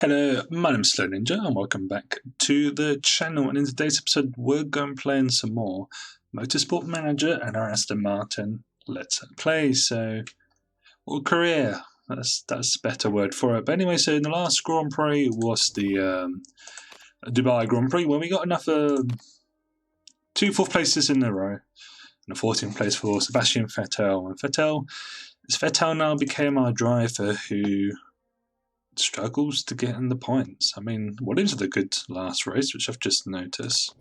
Hello, my name is Slow Ninja and welcome back to the channel, and in today's episode we're going playing some more Motorsport Manager and our Aston Martin Let's Play. Or career, that's a better word for it. But anyway, so in the last Grand Prix was the Dubai Grand Prix, where we got enough 2 fourth places in a row and a 14th place for Sebastian Vettel. And Vettel now became our driver who struggles to get in the points. I mean, Williams had a good last race, which I've just noticed.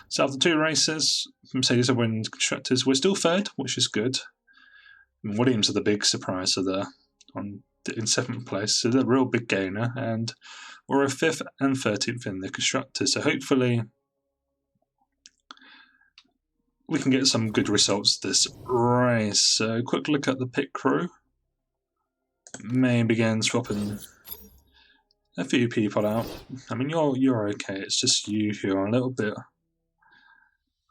So after 2 races, Mercedes are winning constructors. We're still third, which is good. And Williams are the big surprise in 7th place, so they're a real big gainer, and we're a 5th and 13th in the constructors. So hopefully we can get some good results this race. So quick look at the pit crew. May begin swapping a few people out. I mean, you're okay. It's just you who are a little bit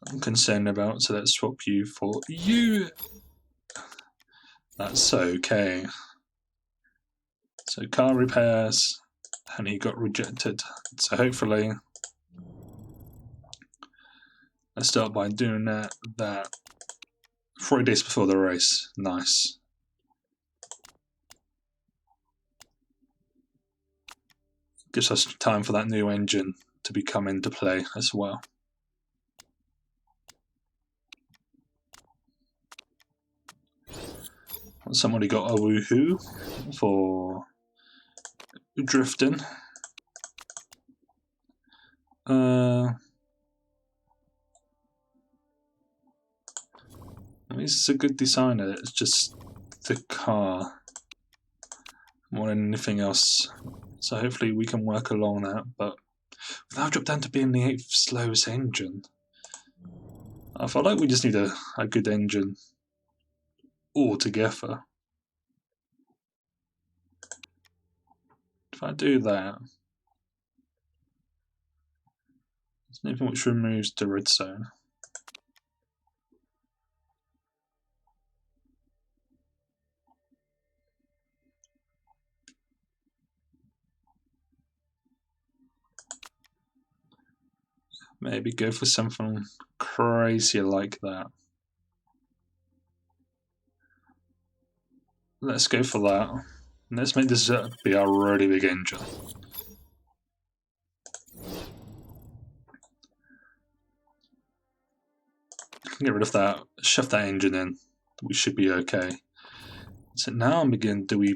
I'm concerned about. So let's swap you for you. That's okay. So car repairs, and he got rejected. So hopefully, let's start by doing that 3 days before the race. Nice. Gives us time for that new engine to come into play as well. Somebody got a woohoo for drifting. He's a good designer. It's just the car more than anything else. So hopefully we can work along that, but without drop down to being the 8th slowest engine. I feel like we just need a good engine altogether. If I do that, there's nothing which removes the red zone. Maybe go for something crazy like that. Let's go for that. Let's make this be a really big engine. Get rid of that, shove that engine in. We should be okay. So now I'm beginning, do we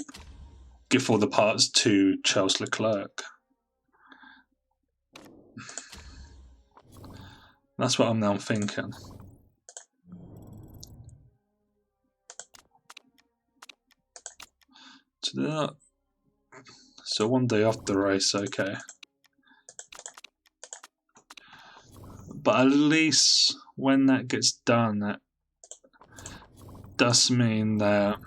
give all the parts to Charles Leclerc? That's what I'm now thinking. So 1 day after the race, okay. But at least when that gets done, that does mean that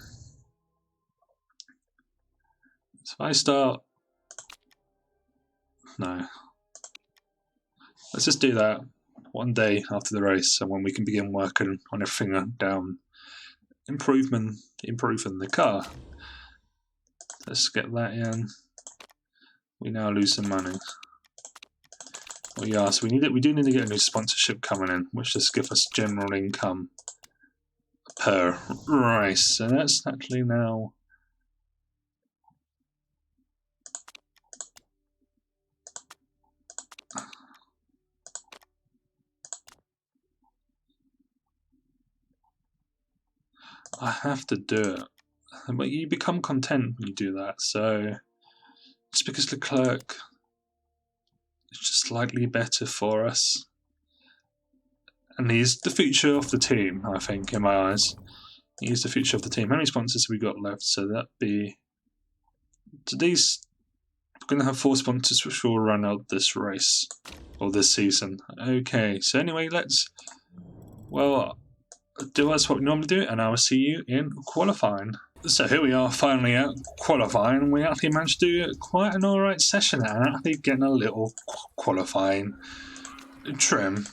if I start... No. Let's just do that 1 day after the race, and when we can begin working on everything down, improving the car. Let's get that in. We now lose some money. Well, yeah, so we do need to get a new sponsorship coming in, which just gives us general income per race. So that's actually now I have to do it. But you become content when you do that. So just because Leclerc is just slightly better for us, and he's the future of the team, I think, in my eyes. He's the future of the team. How many sponsors have we got left? So that'd be... So these... We're going to have 4 sponsors which will run out this race, or this season. Okay, so anyway, let's... Well, do us what we normally do, and I will see you in qualifying. So here we are, finally at qualifying. We actually managed to do quite an alright session, and actually getting a little qualifying trim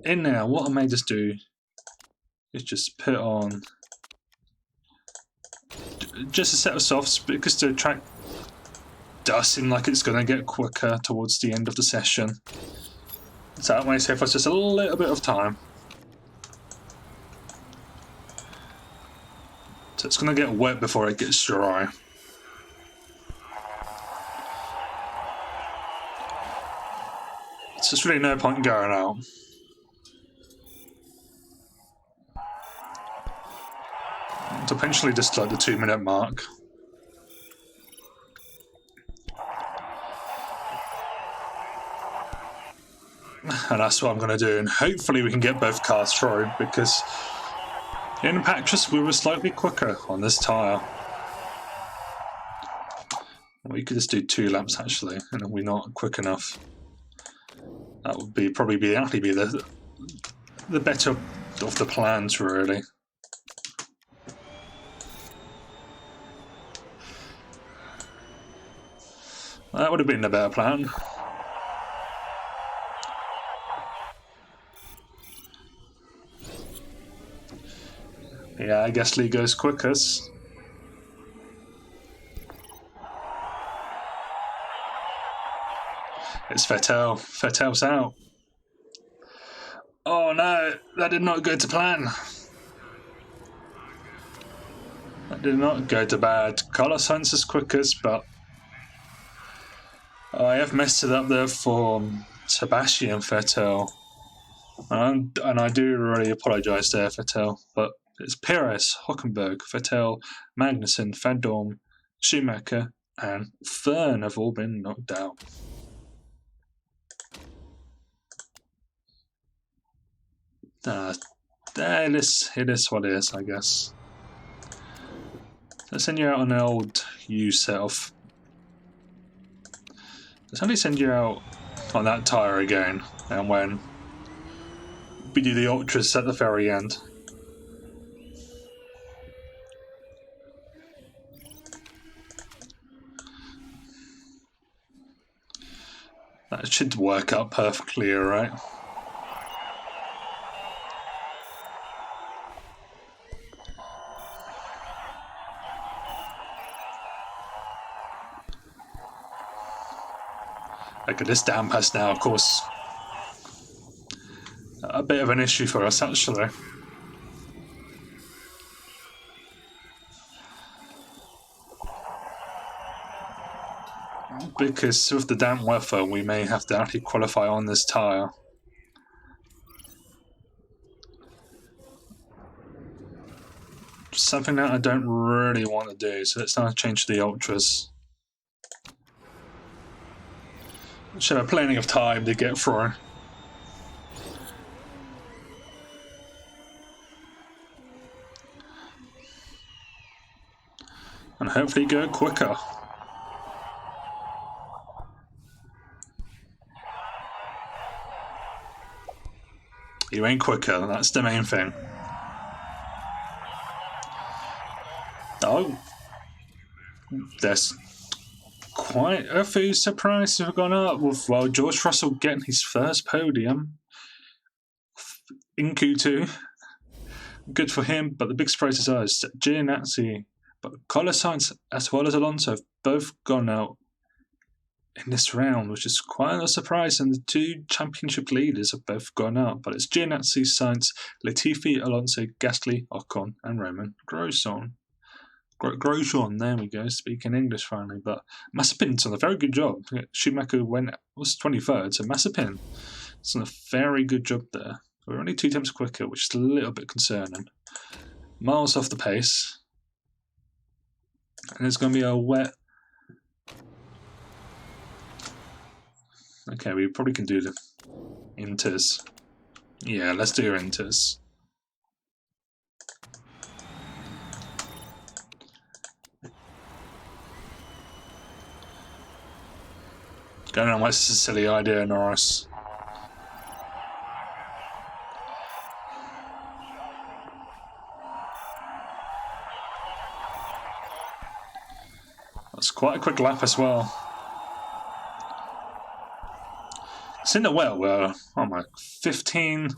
in there. What I made us do is just put on just a set of softs, because the track does seem like it's going to get quicker towards the end of the session. So that might save us just a little bit of time. So it's going to get wet before it gets dry. So there's really no point going out. Potentially just like the 2-minute mark. And that's what I'm going to do, and hopefully we can get both cars through, because in practice we were slightly quicker on this tyre. We could just do 2 laps actually, and we're not quick enough. That would be probably be the better of the plans, really. That would have been a better plan. Yeah, I guess Lee goes quickest. It's Vettel. Vettel's out. Oh no, that did not go to plan. That did not go to bad. Carlos Sainz is quickest, but I have messed it up there for Sebastian Vettel. And I do really apologise there, Vettel, but it's Perez, Hockenberg, Vettel, Magnussen, Van Dorn, Schumacher, and Fern have all been knocked out. It is what it is, I guess. Let's send you out on an old U-self. Let's only send you out on that tyre again, and when we do the ultras at the very end. That should work out perfectly, alright? Look at this down pass now, of course. A bit of an issue for us, actually. Because with the damp weather, we may have to actually qualify on this tyre. Something that I don't really want to do, so let's now change the ultras. Should have plenty of time to get through. And hopefully go quicker. You ain't quicker, that's the main thing. Oh, there's quite a few surprises have gone up with, well, George Russell getting his first podium in Q2. Good for him, but the big surprises are Giovinazzi, but Carlos Sainz as well as Alonso have both gone out in this round, which is quite a surprise, and the 2 championship leaders have both gone out, but it's Giovinazzi, Sainz, Latifi, Alonso, Gasly, Ocon, and Roman Grosjean. Grosjean, there we go, speaking English finally, but Mazepin's done a very good job. Schumacher was 23rd, so Mazepin has done a very good job there. We're only 2 times quicker, which is a little bit concerning. Miles off the pace. And it's going to be a wet... Okay, we probably can do the inters. Yeah, let's do inters. Don't know why this is a silly idea, Norris. That's quite a quick lap as well. It's in the well, we're on like 15.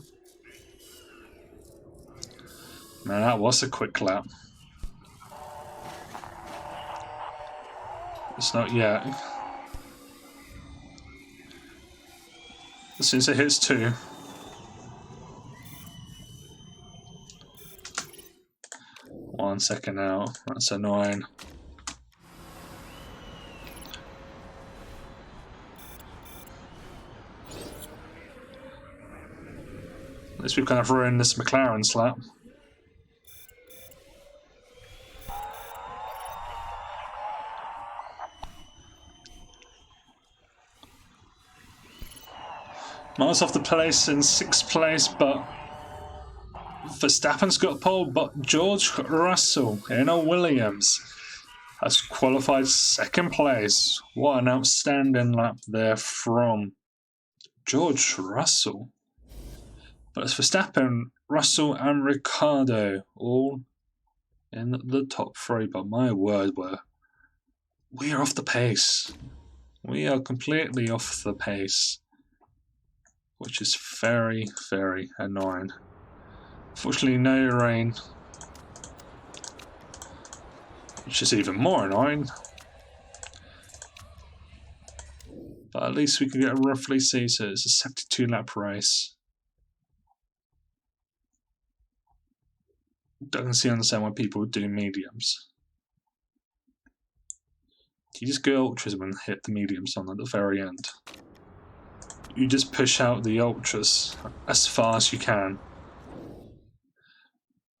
Man, that was a quick lap. It's not yet. as soon as it hits 2. One second out. That's annoying. At least we've kind of ruined this McLaren slap. Miles off the place in 6th place, but Verstappen's got pole, but George Russell in a Williams has qualified 2nd place. What an outstanding lap there from George Russell. But it's Verstappen, Russell and Ricciardo all in the top 3, but my word, we are off the pace. We are completely off the pace, which is very, very annoying. Fortunately, no rain, which is even more annoying. But at least we can get a roughly see, so it's a 72-lap race. Don't see understand why people do mediums. You just go ultras and hit the mediums on at the very end. You just push out the ultras as far as you can.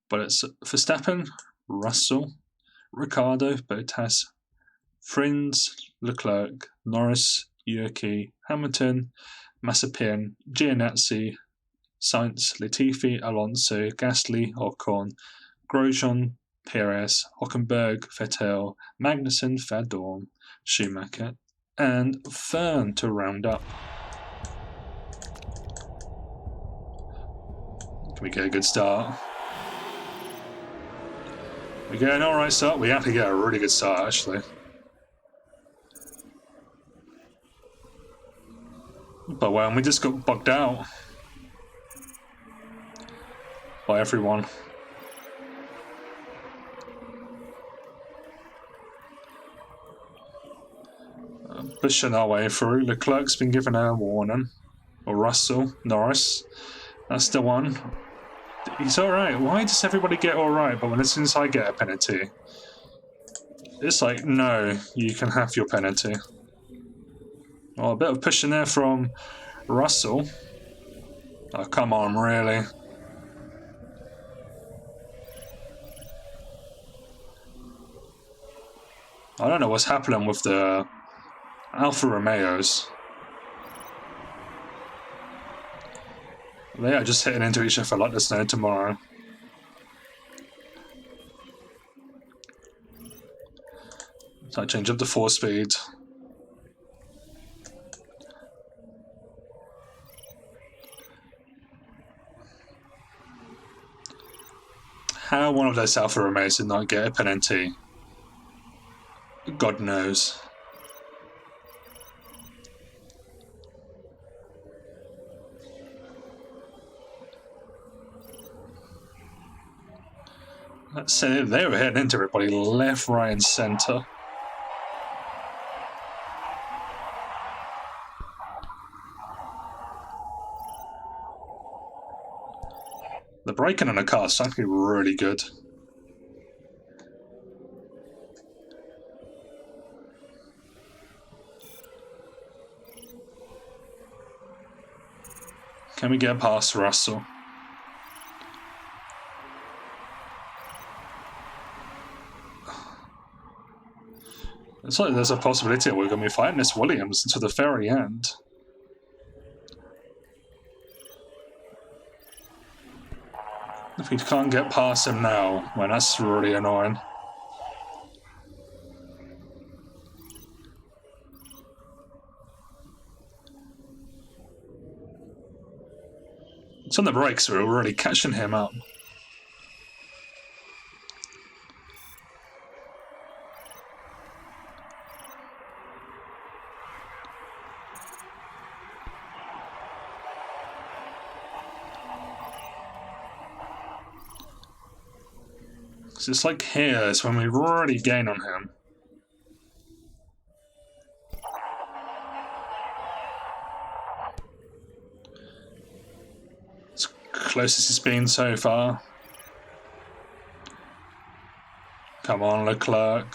But it's Verstappen, Russell, Ricciardo, Bottas, Frins, Leclerc, Norris, Yuki, Hamilton, Mazepin, Giovinazzi, Sainz, Latifi, Alonso, Gasly, Ocon, Grosjean, Perez, Hockenberg, Vettel, Magnussen, Verdorn, Schumacher, and Fern to round up. Can we get a good start? We get an alright start. We have to get a really good start, actually. But well, we just got bugged out by everyone. Pushing our way through. Leclerc's been given a warning. Or Russell, Norris. That's the one. He's alright. Why does everybody get alright, but as soon as I get a penalty, it's like, no, you can have your penalty. Oh, a bit of pushing there from Russell. Oh, come on, really? I don't know what's happening with the Alfa Romeos. They are just hitting into each other like there's no tomorrow. So I change up the 4-speed. How one of those Alfa Romeos did not get a penalty, God knows. Let's say they were heading into everybody left, right, and centre. The braking on the car is actually really good. Can we get past Russell? It's like there's a possibility we're going to be fighting this Williams until the very end. If we can't get past him now, well, that's really annoying. It's on the brakes, we're already catching him up. So it's like here is when we really gain on him. closest it's been so far. Come on, Leclerc.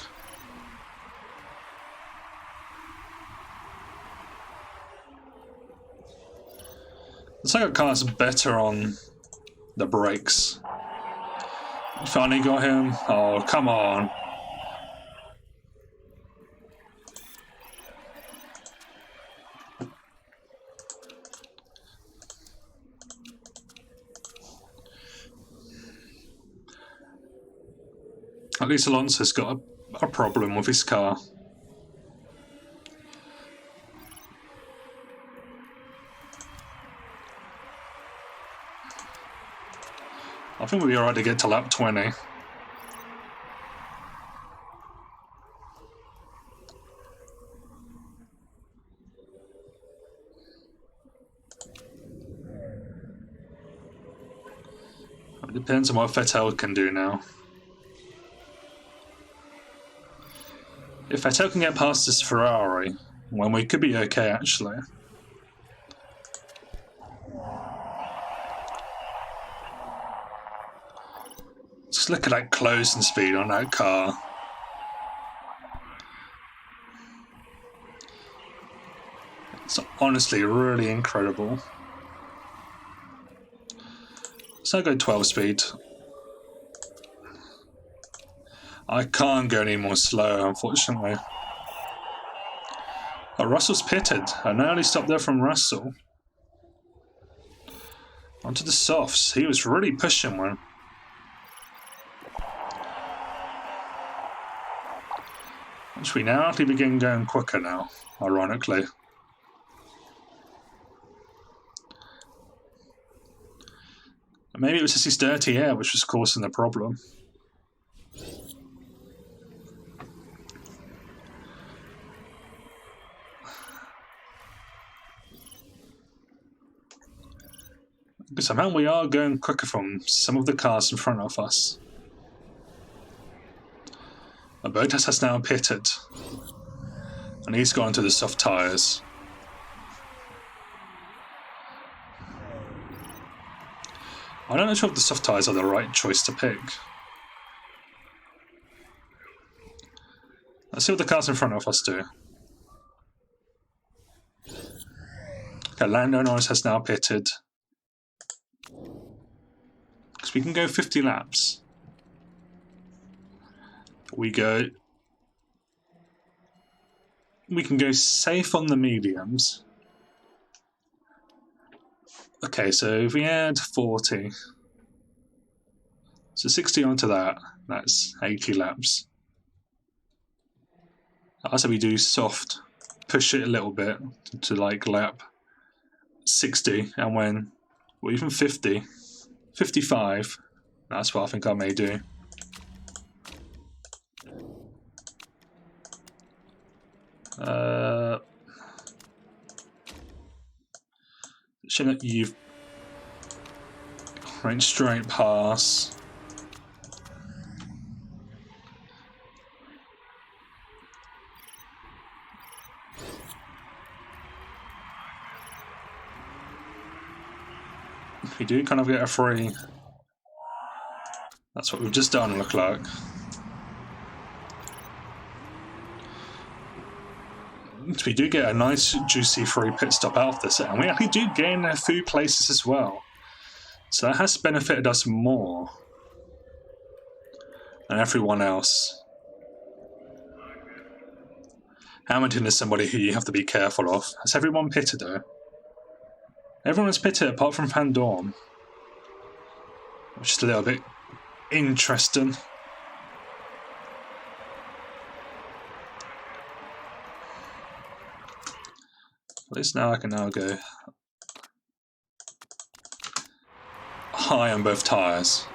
Looks like our car's better on the brakes. Finally got him. Oh, come on. At least Alonso's got a problem with his car. I think we'll be alright to get to lap 20. It depends on what Vettel can do now. If Vettel can get past this Ferrari, well, we could be okay actually. Just look at that closing speed on that car. It's honestly really incredible. So I go 12 speed. I can't go any more slow, unfortunately. Oh, Russell's pitted. I nearly stopped there from Russell. Onto the softs. He was really pushing one. Which we now actually begin going quicker now, ironically. Maybe it was just his dirty air which was causing the problem. Somehow we are going quicker from some of the cars in front of us. Bottas has now pitted. And he's gone to the soft tyres. I'm not sure if the soft tyres are the right choice to pick. Let's see what the cars in front of us do. Okay, Lando Norris has now pitted. Because we can go 50 laps. We can go safe on the mediums. Okay, so if we add 40, so 60 onto that, that's 80 laps. I say we do soft, push it a little bit to like lap 60, and when, well, even 50, 55, that's what I think I may do. Shouldn't you've went straight pass. We do kind of get a free. That's what we've just done, Leclerc. We do get a nice juicy free pit stop out of this, and we actually do gain a few places as well. So that has benefited us more than everyone else. Hamilton is somebody who you have to be careful of. Has everyone pitted though? Everyone's pitted apart from Van Dorn, which is a little bit interesting. At least now I can now go high on both tyres.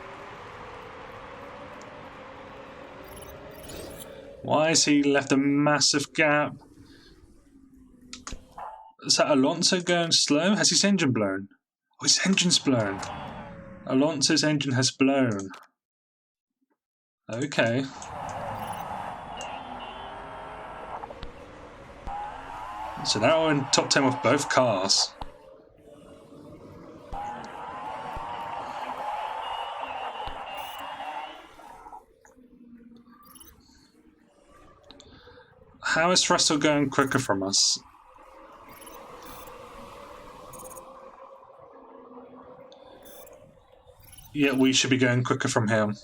Why has he left a massive gap? Is that Alonso going slow? Has his engine blown? Oh, his engine's blown. Alonso's engine has blown. Okay. So now we're in top 10 with both cars. How is Russell going quicker from us? Yeah, we should be going quicker from him.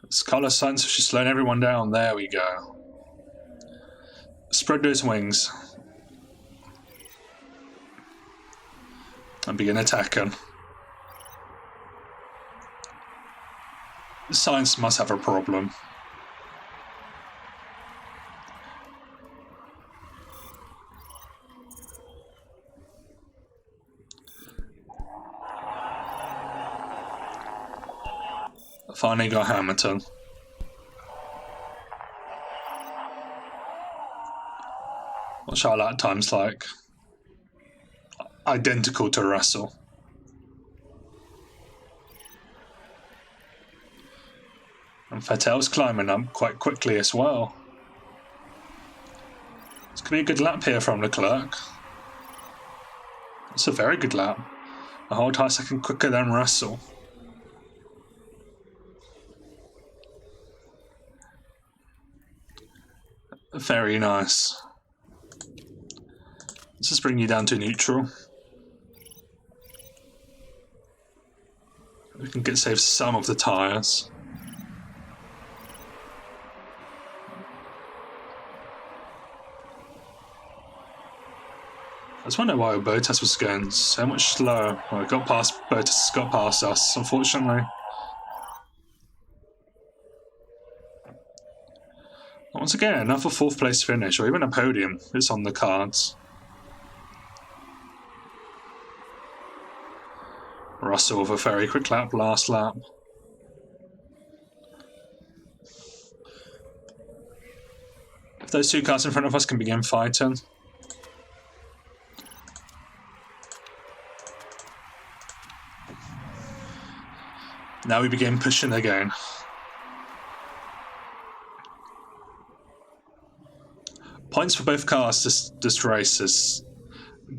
It's Carlos Sainz, she's slowing everyone down. There we go. Spread those wings. And begin attacking. Sainz must have a problem. Finally got Hamilton. What's our lap times like? Identical to Russell. And Vettel's climbing up quite quickly as well. It's going to be a good lap here from Leclerc. It's a very good lap. A whole entire second quicker than Russell. Very nice. Let's just bring you down to neutral. We can save some of the tyres. I just wonder why Bottas was going so much slower. Well, it got past Bottas, got past us, unfortunately. Once again, another fourth place finish, or even a podium, is on the cards. Russell with a very quick lap, last lap. If those two cars in front of us can begin fighting. Now we begin pushing again. Points for both cars this race is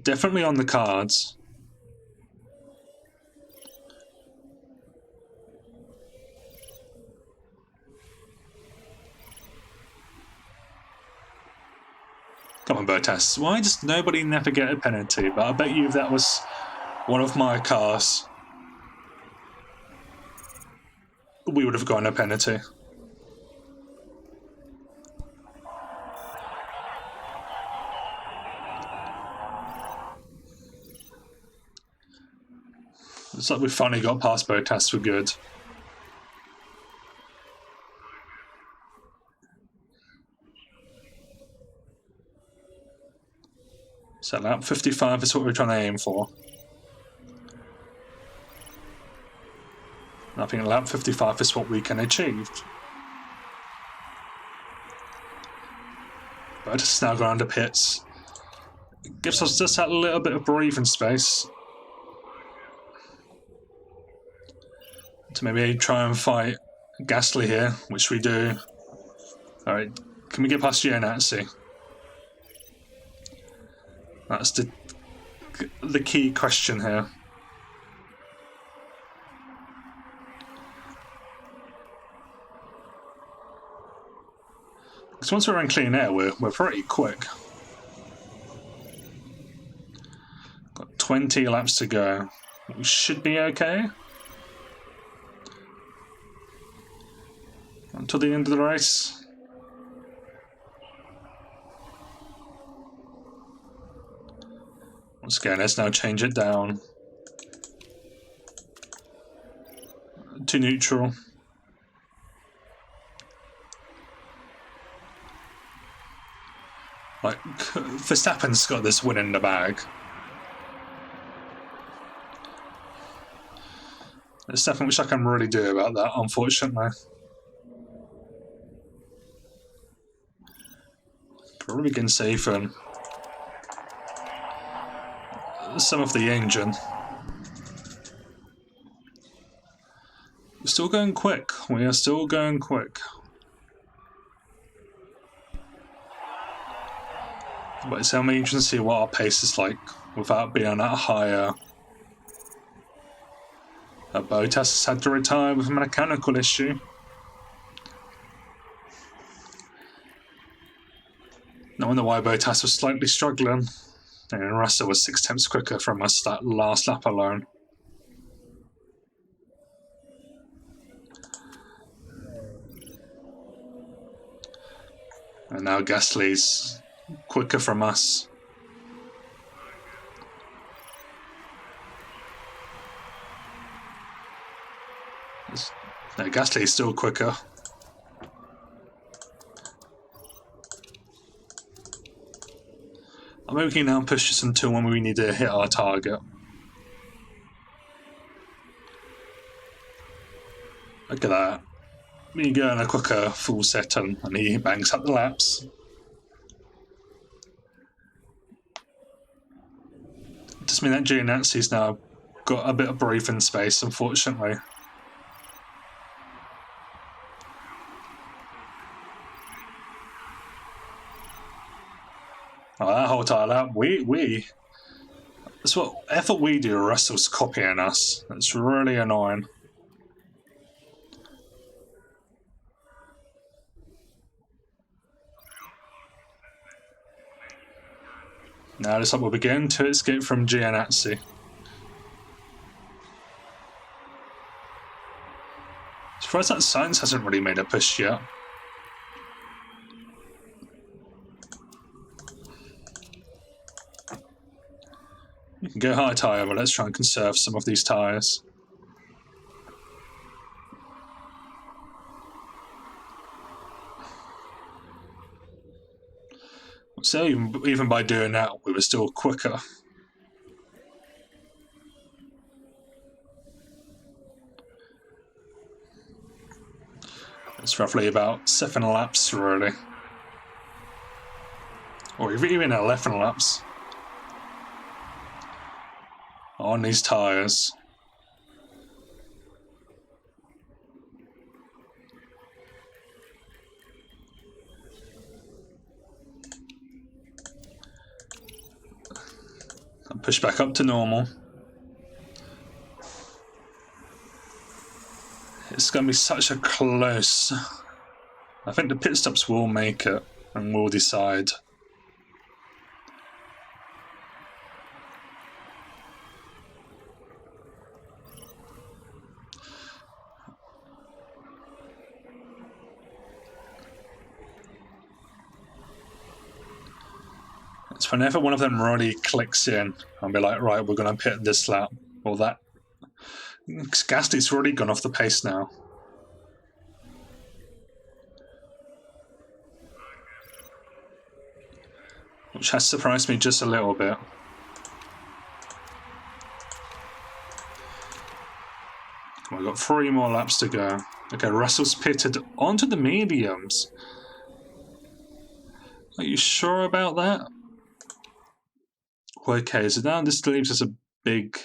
definitely on the cards. Come on, Bottas. Why does nobody never get a penalty? But I bet you if that was one of my cars, we would have gotten a penalty. It's like we finally got past Bottas for good. So lap 55 is what we're trying to aim for. And I think lap 55 is what we can achieve. But it's now going under pits. It gives us just that little bit of breathing space to maybe try and fight Gasly here, which we do. Alright, can we get past Giovinazzi? That's the key question here. Because once we're in clean air, we're pretty quick. Got 20 laps to go. We should be okay. Until the end of the race. Once again, let's now change it down to neutral. Like, Verstappen's got this win in the bag. There's nothing which I can really do about that, unfortunately. Probably can save him some of the engine. We're still going quick. We are still going quick. But it's only interesting to see what our pace is like without being at a higher Bottas has had to retire with a mechanical issue. No wonder why Bottas was slightly struggling. And Russell was 6 tenths quicker from us that last lap alone. And now Gasly's quicker from us. No, Gasly's still quicker. I mean, we can now push this until when we need to hit our target. Look at that. We go in a quicker full set and he bangs up the laps. Does mean that Giovinazzi's now got a bit of breathing space, unfortunately. Oh, that whole tire lap, that's whatever we do, Russell's copying us. It's really annoying. Now this up will begin to escape from Giovinazzi. Surprised that Sainz hasn't really made a push yet. You can go high tyre, but let's try and conserve some of these tyres. So even by doing that, we were still quicker. It's roughly about 7 laps, really. Or even 11 laps. On these tyres. And push back up to normal. It's going to be such a close... I think the pit stops will make it and will decide. It's whenever one of them really clicks in and be like, right, we're going to pit this lap or that. Gasly's already gone off the pace now. Which has surprised me just a little bit. We've got 3 more laps to go. Okay, Russell's pitted onto the mediums. Are you sure about that? Okay, so now this leaves us a big...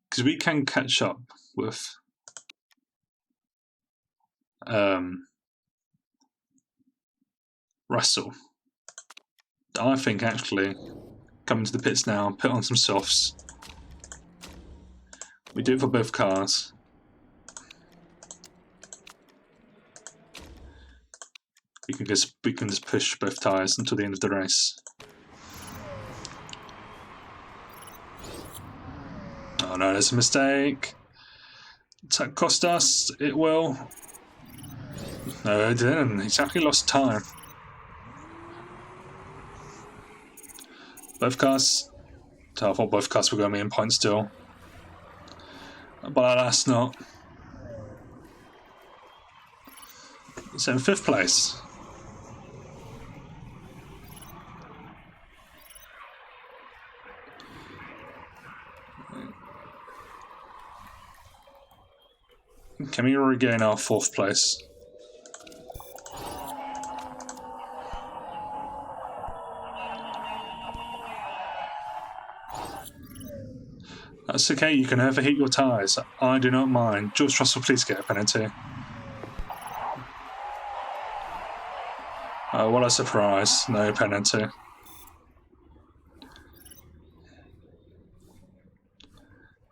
Because we can catch up with... Russell. I think actually coming to the pits now, put on some softs. We do it for both cars. We can just push both tyres until the end of the race. Oh no, there's a mistake. Does that cost us? It will. No, it didn't. He's actually lost time. Both cars. So I thought both cars were going to be in points still. But that's not. So in 5th place. Can we regain our 4th place? That's okay, you can overheat your tyres. I do not mind. George Russell, please get a penalty. Oh, what a surprise. No penalty.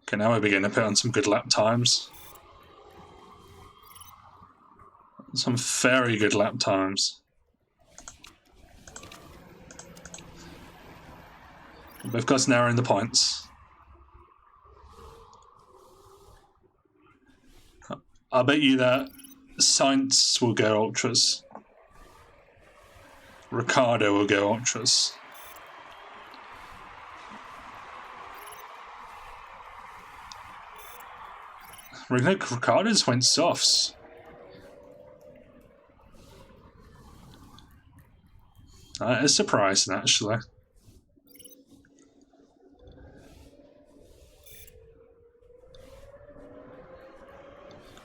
Okay, now we're beginning to put on some good lap times. Some very good lap times. Both guys narrowing the points. I bet you that Sainz will go ultras. Ricciardo will go ultras. Ricciardo just went softs. That is surprising, actually.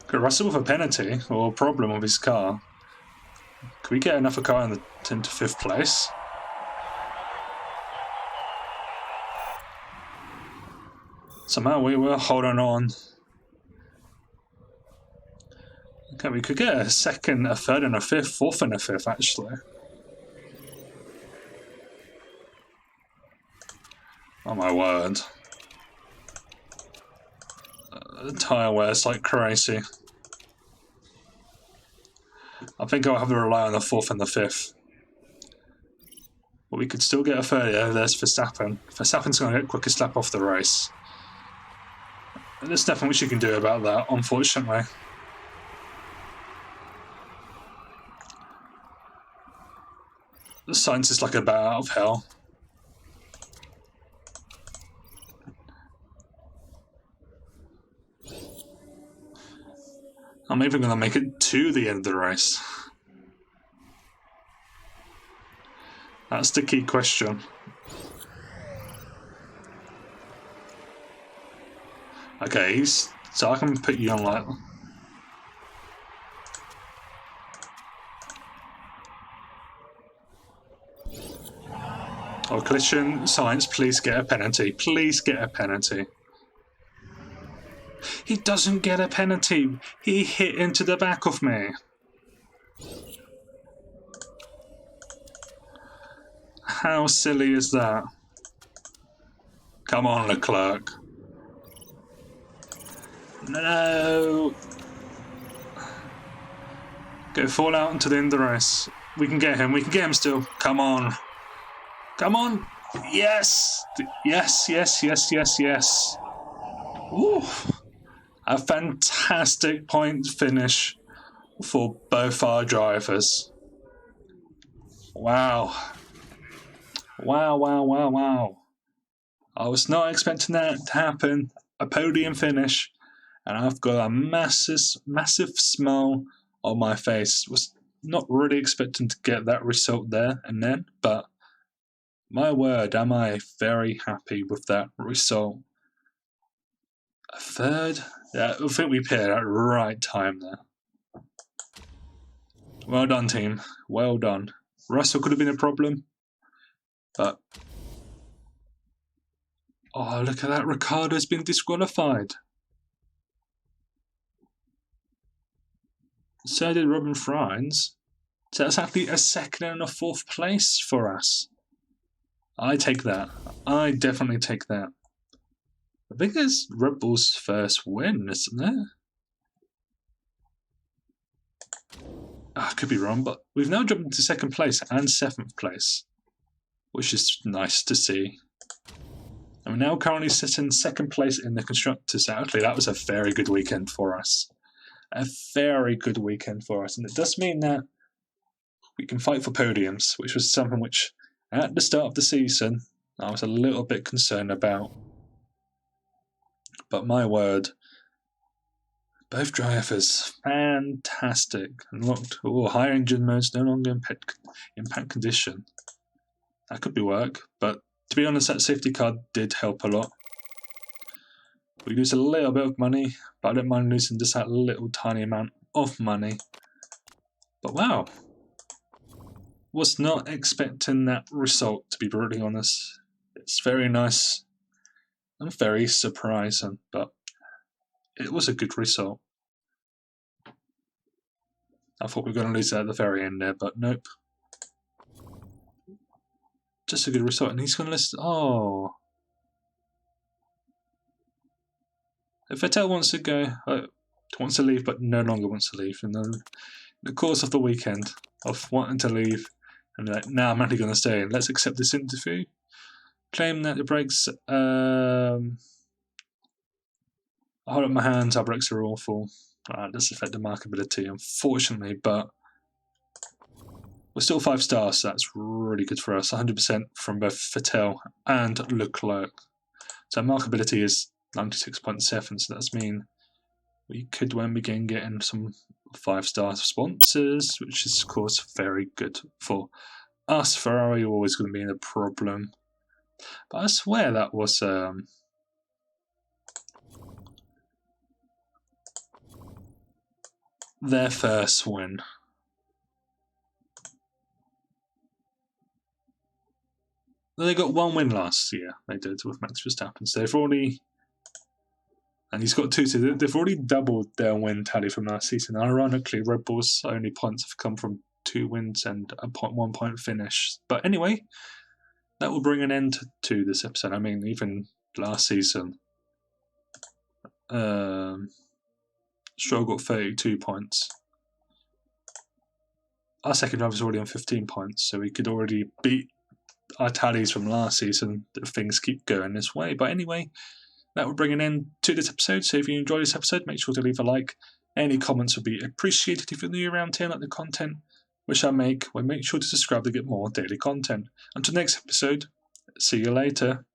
Got Russell with a penalty or a problem with his car. Can we get another car into 5th place? Somehow we were holding on. Okay, we could get a 2nd, a 3rd, and a 5th, 4th, and a 5th, actually. Oh my word. The tyre wears like crazy. I think I'll have to rely on the 4th and the 5th. But we could still get a 3rd. Yeah, there's Verstappen. Verstappen's going to get quickest lap off the race. And there's nothing which you can do about that, unfortunately. The science is like a bat out of hell. I'm even going to make it to the end of the race. That's the key question. Okay, so I can put you on like... Oh, collision, science, please get a penalty. Please get a penalty. He doesn't get a penalty. He hit into the back of me. How silly is that? Come on, Leclerc. No. Go fall out into the end of the race. We can get him. We can get him still. Come on. Come on. Yes. Yes, yes, yes, yes, yes. Woo. A fantastic point finish for both our drivers. Wow. Wow, wow, wow, wow. I was not expecting that to happen. A podium finish. And I've got a massive smile on my face. Was not really expecting to get that result there and then, but my word, am I very happy with that result. A 3rd? Yeah, I think we paired at the right time there. Well done, team. Well done. Russell could have been a problem, but... Oh, look at that. Ricciardo's been disqualified. So did Robin Friends. So that's actually a 2nd and a 4th place for us. I take that. I definitely take that. I think it's Red Bull's first win, isn't it? I could be wrong, but we've now jumped into 2nd place and 7th place, which is nice to see. And we're now currently sitting 2nd place in the Constructors. Actually, that was a very good weekend for us. A very good weekend for us. And it does mean that we can fight for podiums, which was something which, at the start of the season, I was a little bit concerned about. But my word, both drivers, fantastic. And looked, higher engine modes, no longer impact condition. That could be work, but to be honest, that safety car did help a lot. We lose a little bit of money, but I don't mind losing just that little tiny amount of money. But wow, was not expecting that result, to be brutally honest. It's very nice and very surprising, but it was a good result. I thought we were going to lose that at the very end there, but nope. Just a good result, and he's going to listen. Oh. If Vettel wants to go, wants to leave, but no longer wants to leave, and then in the course of the weekend of wanting to leave, and be like, "Nah, I'm actually going to stay. And let's accept this interview." Claim that the brakes. I hold up my hands. Our brakes are awful. Does affect the markability, unfortunately, but we're still 5 stars, so that's really good for us. 100% from both Vettel and Leclerc. So markability is 96.7, so that's mean we could when we begin getting some 5-star sponsors, which is of course very good for us. Ferrari are always going to be in a problem. But I swear that was their first win. They got 1 win last year, they did, with Max Verstappen. So they've already... And he's got 2, so they've already doubled their win tally from last season. Ironically, Red Bull's only points have come from 2 wins and a 1 point finish. But anyway, that will bring an end to this episode. I mean, even last season, Stroll got 32 points. Our second driver was already on 15 points, so we could already beat our tallies from last season if things keep going this way. But anyway, that will bring an end to this episode. So if you enjoyed this episode, make sure to leave a like. Any comments would be appreciated. If you're new around here and like the content which I make, well, make sure to subscribe to get more daily content. Until next episode, see you later.